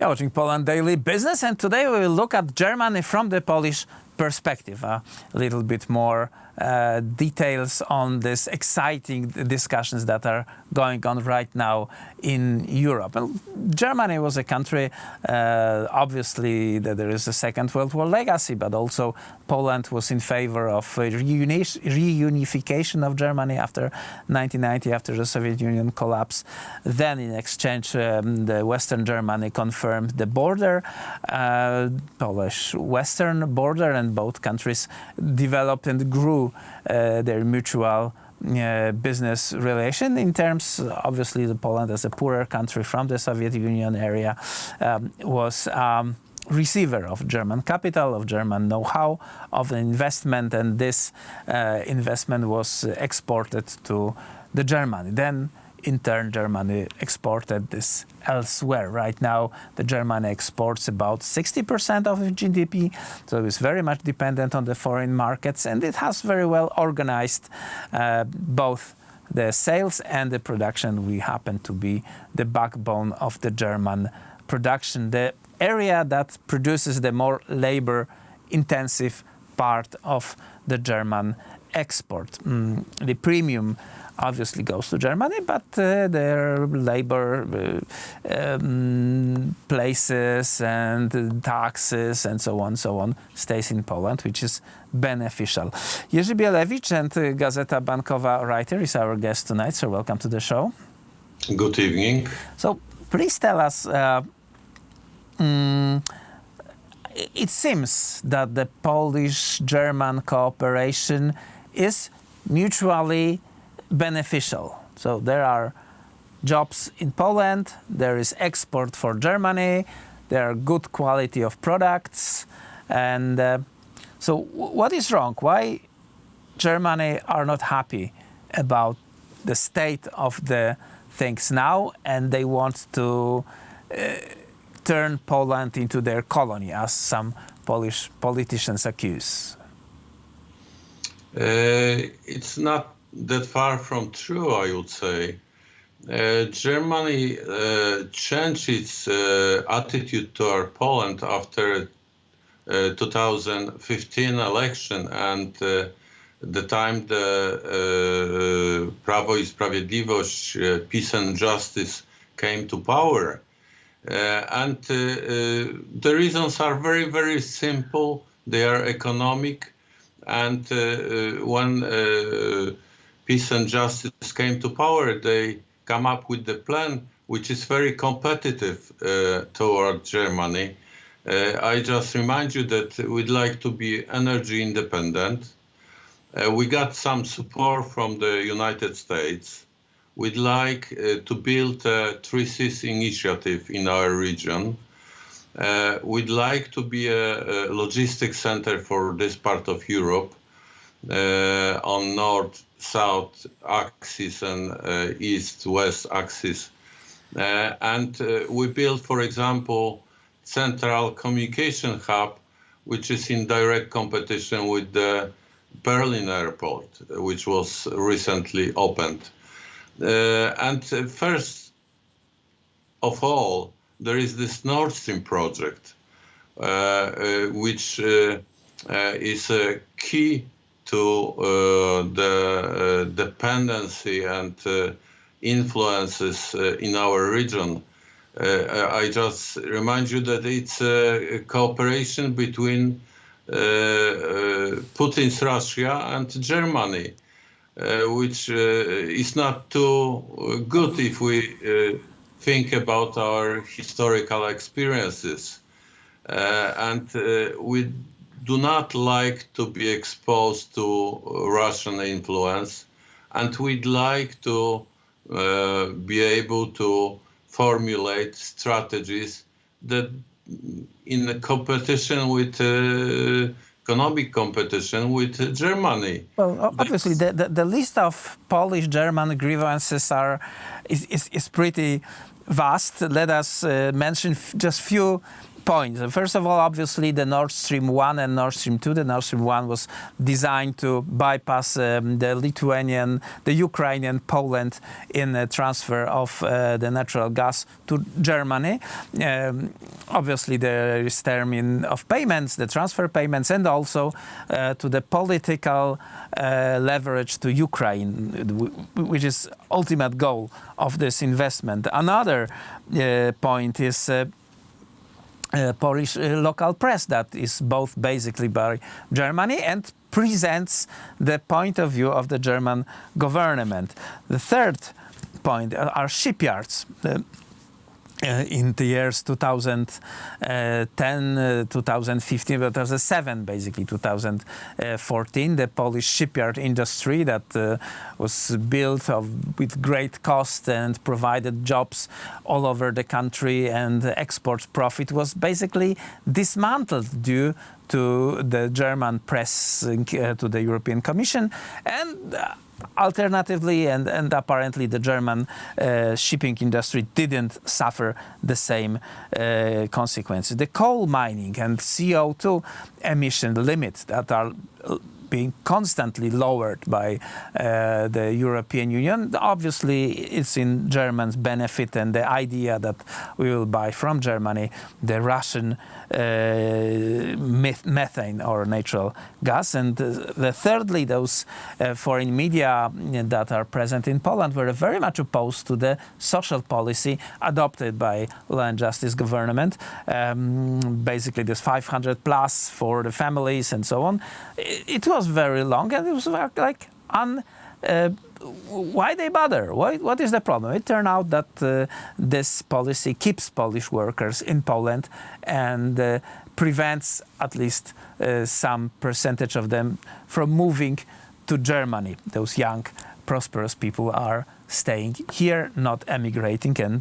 You're watching Poland Daily Business, and today we will look at Germany from the Polish perspective. A little bit more details on these exciting discussions that are going on right now in Europe. And Germany was a country, obviously, that there is a Second World War legacy, but also Poland was in favor of reunification of Germany after 1990, after the Soviet Union collapse. Then, in exchange, the Western Germany confirmed the border, Polish Western border, and both countries developed and grew their mutual business relation in terms, obviously, Poland as a poorer country from the Soviet Union area was receiver of German capital, of German know-how, of investment, and this investment was exported to the Germany. Then, in turn, Germany exported this elsewhere. Right now, the Germany exports about 60% of its GDP, so it's very much dependent on the foreign markets, and it has very well organized both the sales and the production. We happen to be the backbone of the German production, the area that produces the more labor-intensive part of the German export. The premium obviously goes to Germany, but their labor places and taxes and so on stays in Poland, which is beneficial. Jerzy Bielewicz and Gazeta Bankowa writer is our guest tonight, so welcome to the show. Good evening. So please tell us, it seems that the Polish-German cooperation is mutually beneficial. So there are jobs in Poland, there is export for Germany, there are good quality of products, and so what is wrong? Why Germany are not happy about the state of the things now, and they want to turn Poland into their colony, as some Polish politicians accuse? It's not that far from true, I would say. Germany changed its attitude toward Poland after 2015 election, and the time the Prawo i Sprawiedliwość, Peace and Justice came to power. And the reasons are very, very simple. They are economic, and when Peace and Justice came to power, they come up with the plan, which is very competitive toward Germany. I just remind you that we'd like to be energy independent. We got some support from the United States. We'd like to build a Three Seas initiative in our region. We'd like to be a logistics center for this part of Europe on north-south axis and east-west axis. And we built, for example, central communication hub, which is in direct competition with the Berlin airport, which was recently opened. And first of all, there is this Nord Stream project, which is a key to the dependency and influences in our region. I just remind you that it's a cooperation between Putin's Russia and Germany, which is not too good if we think about our historical experiences. And we do not like to be exposed to Russian influence, and we'd like to be able to formulate strategies that in a competition with economic competition with Germany. Well, obviously, the list of Polish-German grievances is pretty vast. Let us mention just few points. First of all, obviously, the Nord Stream 1 and Nord Stream 2. The Nord Stream 1 was designed to bypass the Lithuanian, the Ukrainian, Poland in the transfer of the natural gas to Germany. Obviously, there is term of payments, the transfer payments, and also to the political leverage to Ukraine, which is ultimate goal of this investment. Another point is Polish local press that is both basically by Germany and presents the point of view of the German government. The third point are shipyards. In the years 2010, 2015, 2007, basically 2014, the Polish shipyard industry that was built with great cost and provided jobs all over the country and export profit was basically dismantled due to the German press, to the European Commission, and alternatively, and apparently the German shipping industry didn't suffer the same consequences. The coal mining and CO2 emission limits that are being constantly lowered by the European Union. Obviously, it's in Germans' benefit, and the idea that we will buy from Germany the Russian methane or natural gas. And thirdly, those foreign media that are present in Poland were very much opposed to the social policy adopted by Law and Justice government. Basically, this 500 plus for the families and so on. It was very long, and it was like why they bother? What is the problem? It turned out that this policy keeps Polish workers in Poland and prevents at least some percentage of them from moving to Germany. Those young, prosperous people are staying here, not emigrating, and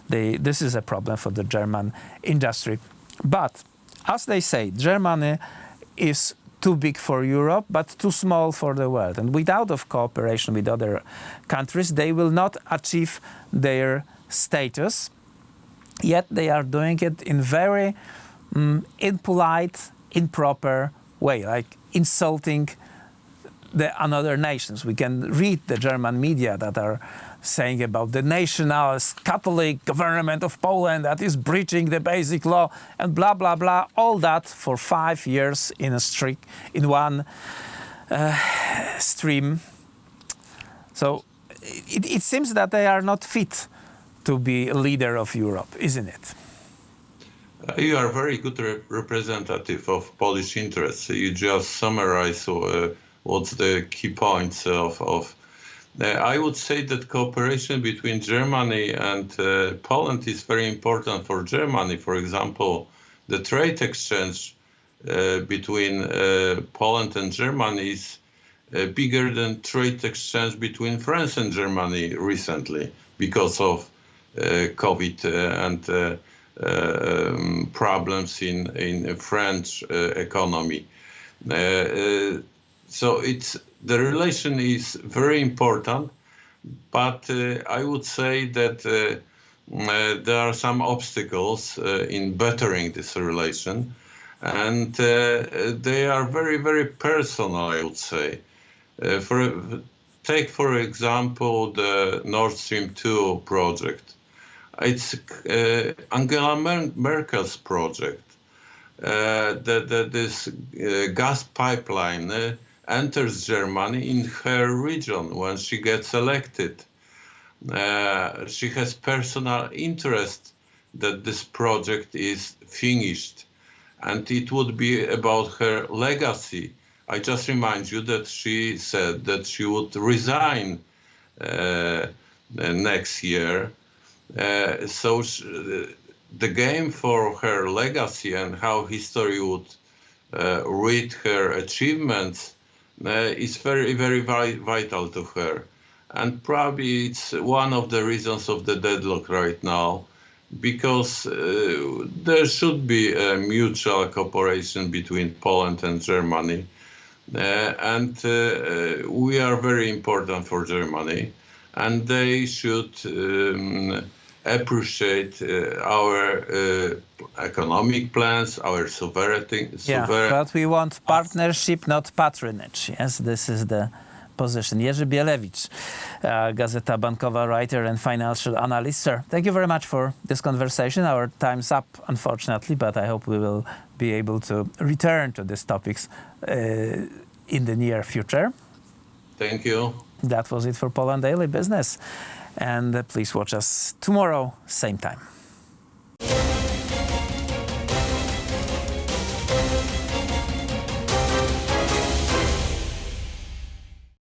this is a problem for the German industry. But as they say, Germany is too big for Europe, but too small for the world. And without of cooperation with other countries, they will not achieve their status. Yet they are doing it in very impolite, improper way, like insulting the another nations. We can read the German media that are saying about the nationalist Catholic government of Poland that is breaching the basic law and blah, blah, blah. All that for 5 years in one stream. So it seems that they are not fit to be a leader of Europe, isn't it? You are a very good representative of Polish interests. You just summarize what's the key points of I would say that cooperation between Germany and Poland is very important for Germany. For example, the trade exchange between Poland and Germany is bigger than trade exchange between France and Germany recently because of COVID and problems in French economy. So the relation is very important, but I would say that there are some obstacles in bettering this relation, and they are very, very personal, I would say. Take, for example, the Nord Stream 2 project. It's Angela Merkel's project. This gas pipeline enters Germany in her region when she gets elected. She has personal interest that this project is finished, and it would be about her legacy. I just remind you that she said that she would resign next year. So the game for her legacy and how history would read her achievements is very, very vital to her. And probably it's one of the reasons of the deadlock right now, because there should be a mutual cooperation between Poland and Germany. And we are very important for Germany, and they should appreciate our economic plans, our sovereignty. But we want partnership, not patronage. Yes, this is the position. Jerzy Bielewicz, Gazeta Bankowa writer and financial analyst. Sir, thank you very much for this conversation. Our time's up, unfortunately, but I hope we will be able to return to these topics in the near future. Thank you. That was it for Poland Daily Business. And please watch us tomorrow, same time.